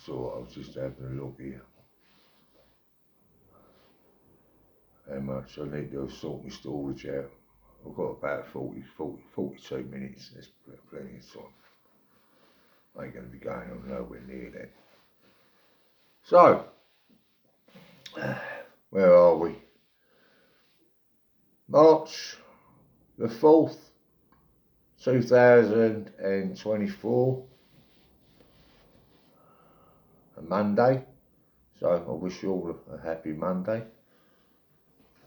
thought I was just having a look here. How much I need to sort my storage out. I've got about 42 minutes. That's plenty of time. I ain't going to be going on nowhere near that. So, where are we? March the 4th, 2024. A Monday. So I wish you all a happy Monday.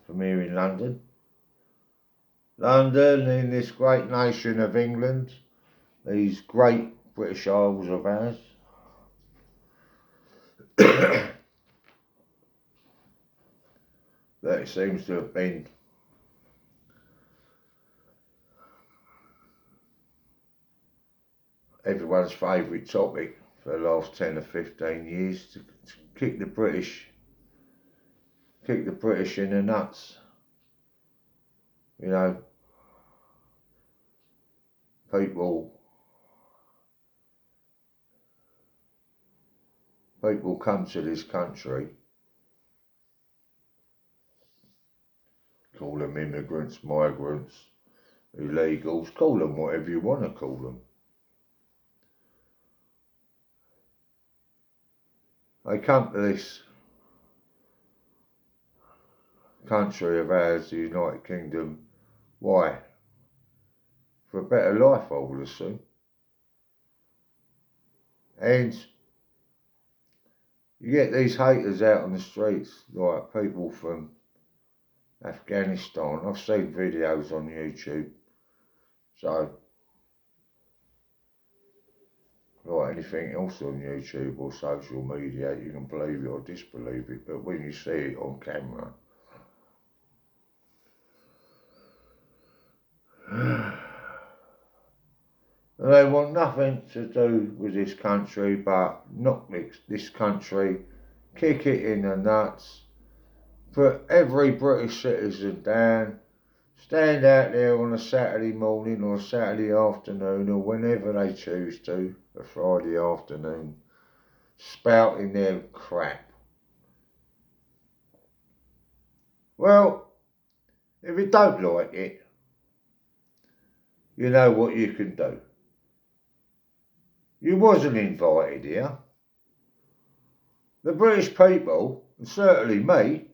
From here in London. London, in this great nation of England, these great British Isles of ours. That it seems to have been everyone's favourite topic for the last 10 or 15 years, to kick the British in the nuts. You know, people come to this country, call them immigrants, migrants, illegals, call them whatever you want to call them. They come to this country of ours, the United Kingdom. Why? For a better life, I would assume. And you get these haters out on the streets, like people from Afghanistan. I've seen videos on YouTube. So, like anything else on YouTube or social media, you can believe it or disbelieve it. But when you see it on camera, they want nothing to do with this country but knock this country, kick it in the nuts, put every British citizen down, stand out there on a Saturday morning or a Saturday afternoon or whenever they choose to, a Friday afternoon, spouting their crap. Well, if you don't like it, you know what you can do. You wasn't invited here. The British people, and certainly me,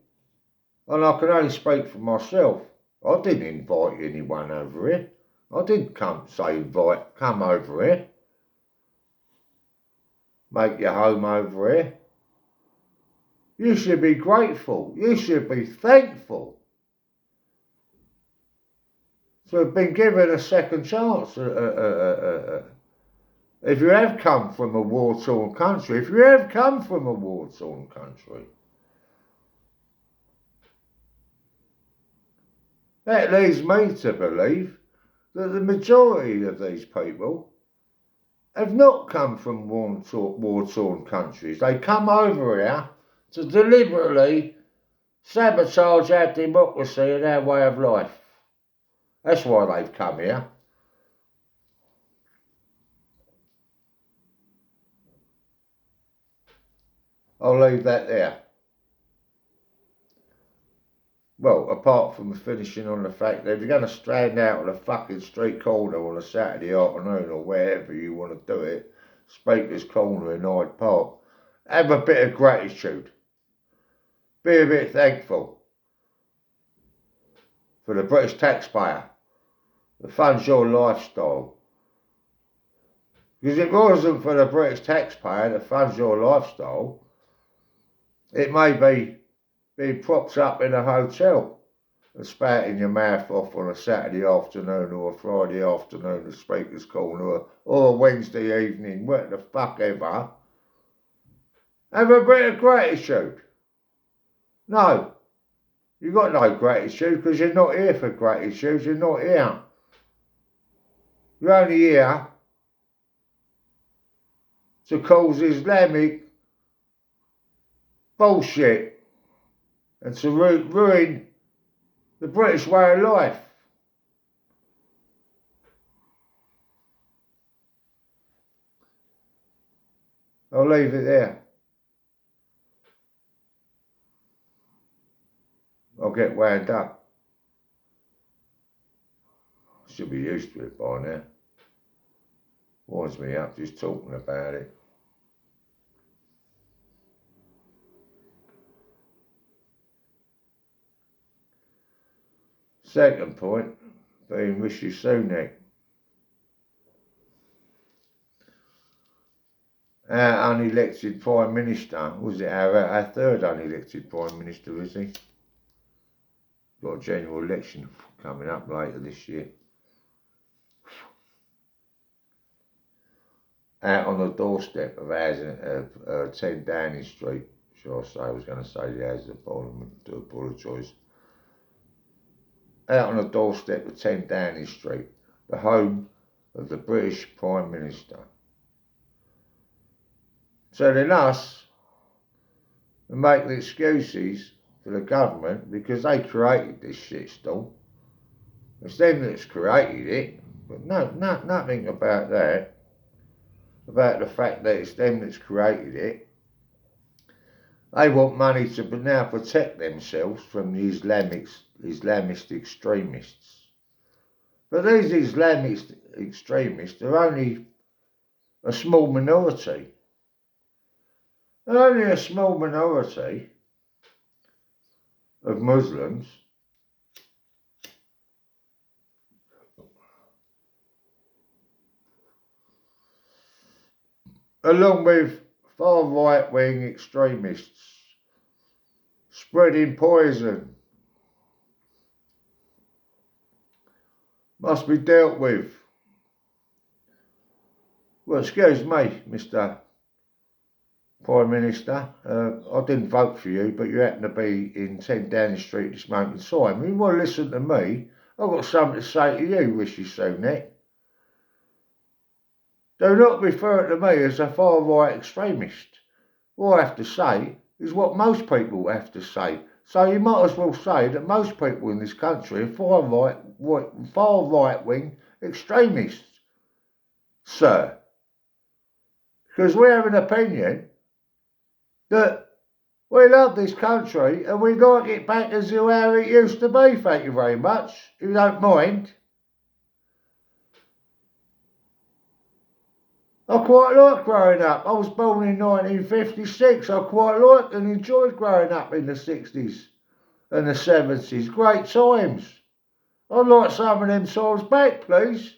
and I can only speak for myself, I didn't invite anyone over here. I didn't come over here. Make your home over here. You should be grateful. You should be thankful to have been given a second chance. If you have come from a war-torn country, that leads me to believe that the majority of these people have not come from war-torn countries. They come over here to deliberately sabotage our democracy and our way of life. That's why they've come here. I'll leave that there. Well, apart from finishing on the fact that if you're going to stand out on a fucking street corner on a Saturday afternoon or wherever you want to do it, Speaker's Corner in Hyde Park, have a bit of gratitude. Be a bit thankful for the British taxpayer that funds your lifestyle. Because if it wasn't for the British taxpayer that funds your lifestyle, it may be being propped up in a hotel and spouting your mouth off on a Saturday afternoon or a Friday afternoon at Speaker's Corner or a Wednesday evening, what the fuck ever. Have a bit of gratitude. No, you've got no gratitude because you're not here for gratitude, you're not here. You're only here to cause Islamic bullshit and to ruin the British way of life. I'll leave it there. I'll get wound up. Should be used to it by now. Winds me up just talking about it. Second point being Rishi Sunak. Our unelected Prime Minister, was it our third unelected Prime Minister, is he? Got a general election coming up later this year. Out on the doorstep of ours, 10 Downing Street, shall I say, I was going to say the Houses of Parliament, to apologise. Out on the doorstep of 10 Downing Street, the home of the British Prime Minister. Telling us to make the excuses for the government because they created this shitstorm. It's them that's created it, but nothing about that. About the fact that it's them that's created it. They want money to now protect themselves from the Islamist extremists. But these Islamist extremists are only a small minority. They're only a small minority of Muslims. Along with far right-wing extremists spreading poison, must be dealt with. Well, excuse me, Mr. Prime Minister, I didn't vote for you, but you happen to be in 10 Downing Street at this moment in time. You want to listen to me? I've got something to say to you, Rishi Sunak. Do not refer to me as a far-right extremist. What I have to say is what most people have to say. So you might as well say that most people in this country are far right-wing extremists, sir. Because we have an opinion that we love this country and we'd like it back as how it used to be, thank you very much, if you don't mind. I quite like growing up. I was born in 1956. I quite liked and enjoyed growing up in the 60s and the 70s. Great times. I'd like some of them times back, please.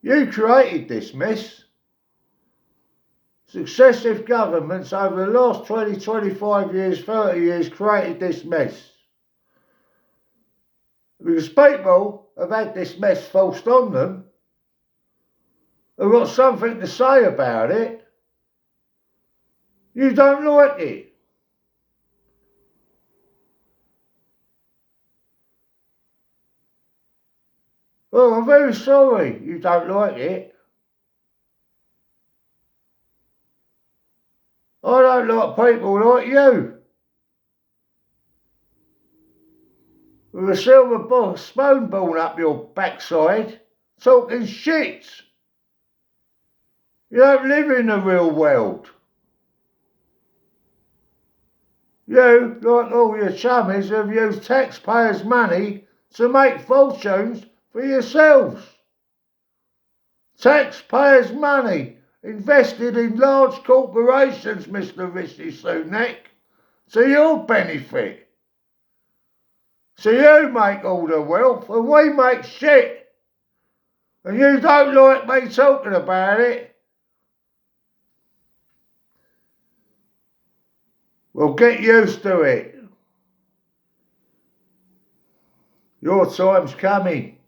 You created this mess. Successive governments over the last 20, 25 years, 30 years created this mess. Because people have had this mess forced on them, have got something to say about it. You don't like it. Well, I'm very sorry you don't like it. I don't like people like you. With a silver spoon born up your backside, talking shit. You don't live in the real world. You, like all your chummies, have used taxpayers' money to make fortunes for yourselves. Taxpayers' money invested in large corporations, Mr. Rishi Sunak, to your benefit. So you make all the wealth and we make shit. And you don't like me talking about it. Well, get used to it. Your time's coming.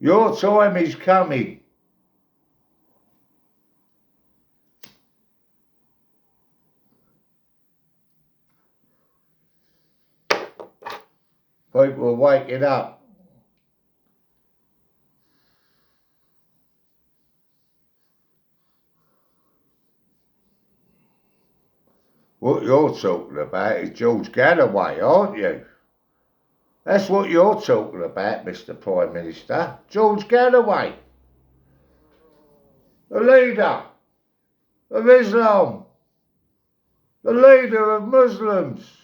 Your time is coming. People are waking up. What you're talking about is George Galloway, aren't you? That's what you're talking about, Mr. Prime Minister. George Galloway. The leader of Islam. The leader of Muslims.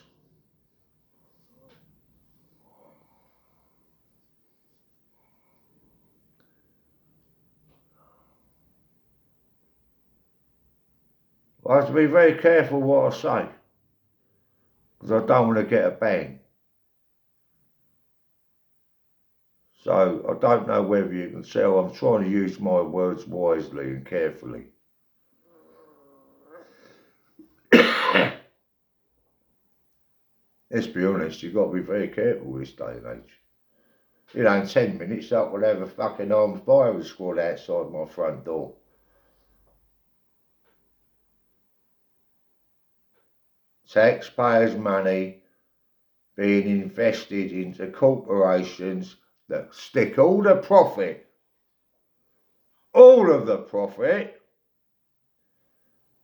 I have to be very careful what I say, because I don't want to get a ban. So I don't know whether you can tell I'm trying to use my words wisely and carefully. Let's be honest, you've got to be very careful this day and age. You know, in 10 minutes I could have a fucking armed fire squad outside my front door. Taxpayers' money being invested into corporations that stick all the profit, all of the profit.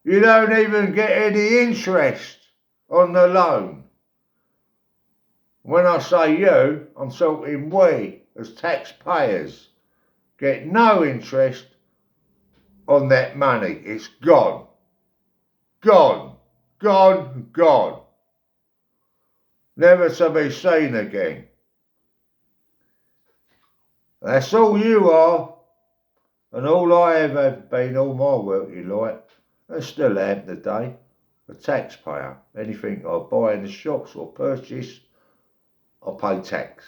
You don't even get any interest on the loan. When I say you, I'm talking we as taxpayers get no interest on that money. It's gone. Gone. Gone. Gone. Never to be seen again. That's all you are, and all I have been all my working life, and still am today, a taxpayer. Anything I buy in the shops or purchase, I pay tax.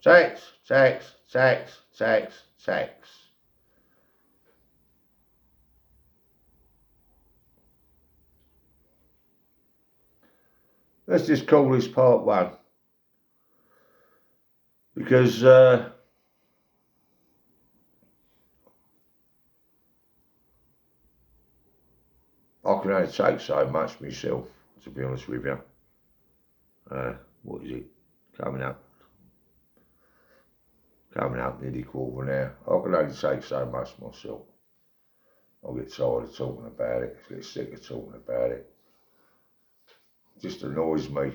Tax, tax, tax, tax, tax. Let's just call this part one. Because I can only take so much myself, to be honest with you. What is it? Coming up nearly quarter now. I can only take so much myself. I get tired of talking about it. I get sick of talking about it. It just annoys me,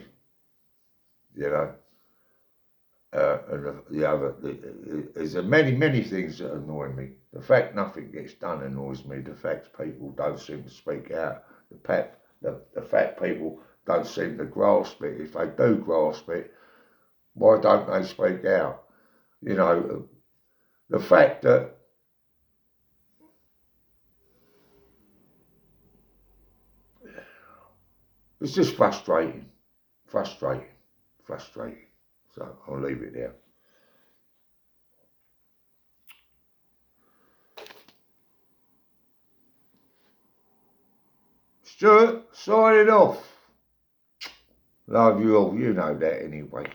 you know. And there's many things that annoy me. The fact nothing gets done annoys me. The fact people don't seem to speak out. The fact people don't seem to grasp it. If they do grasp it, why don't they speak out? You know, the fact that it's just frustrating. So I'll leave it there. Stuart, signing off. Love you all, you know that anyway.